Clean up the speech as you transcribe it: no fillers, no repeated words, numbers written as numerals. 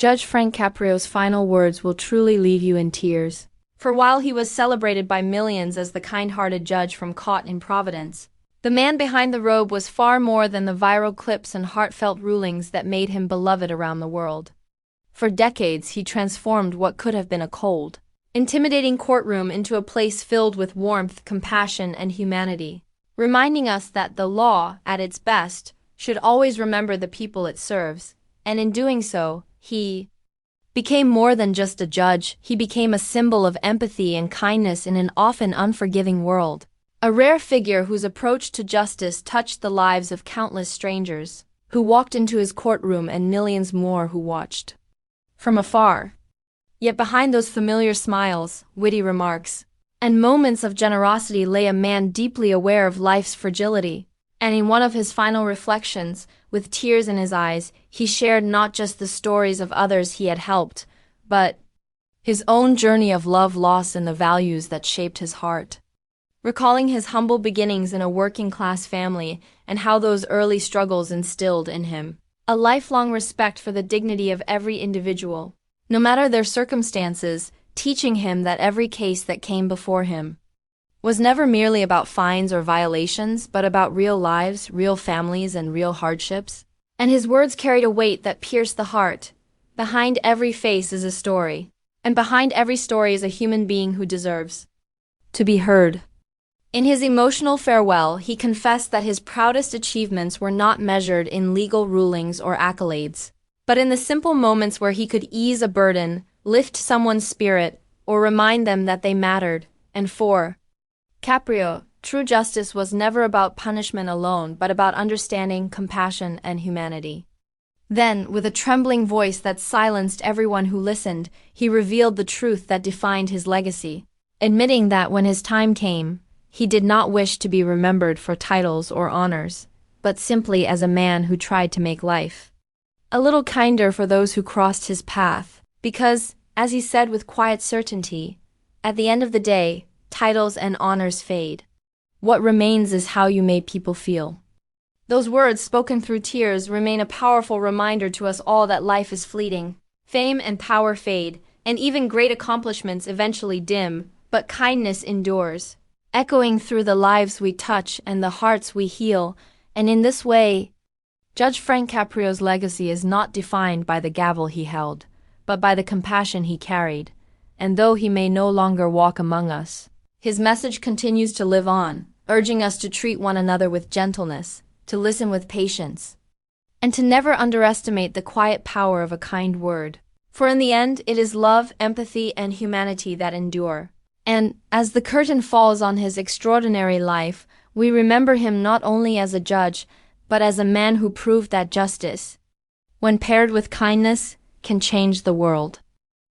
Judge Frank Caprio's final words will truly leave you in tears. For while he was celebrated by millions as the kind-hearted judge from Caught in Providence, the man behind the robe was far more than the viral clips and heartfelt rulings that made him beloved around the world. For decades, he transformed what could have been a cold, intimidating courtroom into a place filled with warmth, compassion, and humanity, reminding us that the law, at its best, should always remember the people it serves, and in doing so, he became more than just a judge. He became a symbol of empathy and kindness in an often unforgiving world. A rare figure whose approach to justice touched the lives of countless strangers who walked into his courtroom and millions more who watched from afar. Yet behind those familiar smiles, witty remarks, and moments of generosity lay a man deeply aware of life's fragility. And in one of his final reflections, with tears in his eyes, he shared not just the stories of others he had helped, but his own journey of love, loss, and the values that shaped his heart. Recalling his humble beginnings in a working-class family and how those early struggles instilled in him a lifelong respect for the dignity of every individual, no matter their circumstances, teaching him that every case that came before him was never merely about fines or violations, but about real lives, real families, and real hardships. And his words carried a weight that pierced the heart. Behind every face is a story, and behind every story is a human being who deserves to be heard. In his emotional farewell, he confessed that his proudest achievements were not measured in legal rulings or accolades, but in the simple moments where he could ease a burden, lift someone's spirit, or remind them that they mattered. And for Caprio, true justice was never about punishment alone, but about understanding, compassion, and humanity. Then, with a trembling voice that silenced everyone who listened, he revealed the truth that defined his legacy, admitting that when his time came, he did not wish to be remembered for titles or honors, but simply as a man who tried to make life a little kinder for those who crossed his path, because, as he said with quiet certainty, at the end of the day, titles and honors fade. What remains is how you made people feel. Those words, spoken through tears, remain a powerful reminder to us all that life is fleeting. Fame and power fade, and even great accomplishments eventually dim, but kindness endures, echoing through the lives we touch and the hearts we heal. And in this way, Judge Frank Caprio's legacy is not defined by the gavel he held, but by the compassion he carried. And though he may no longer walk among us, his message continues to live on, urging us to treat one another with gentleness, to listen with patience, and to never underestimate the quiet power of a kind word. For in the end, it is love, empathy, and humanity that endure. And, as the curtain falls on his extraordinary life, we remember him not only as a judge, but as a man who proved that justice, when paired with kindness, can change the world.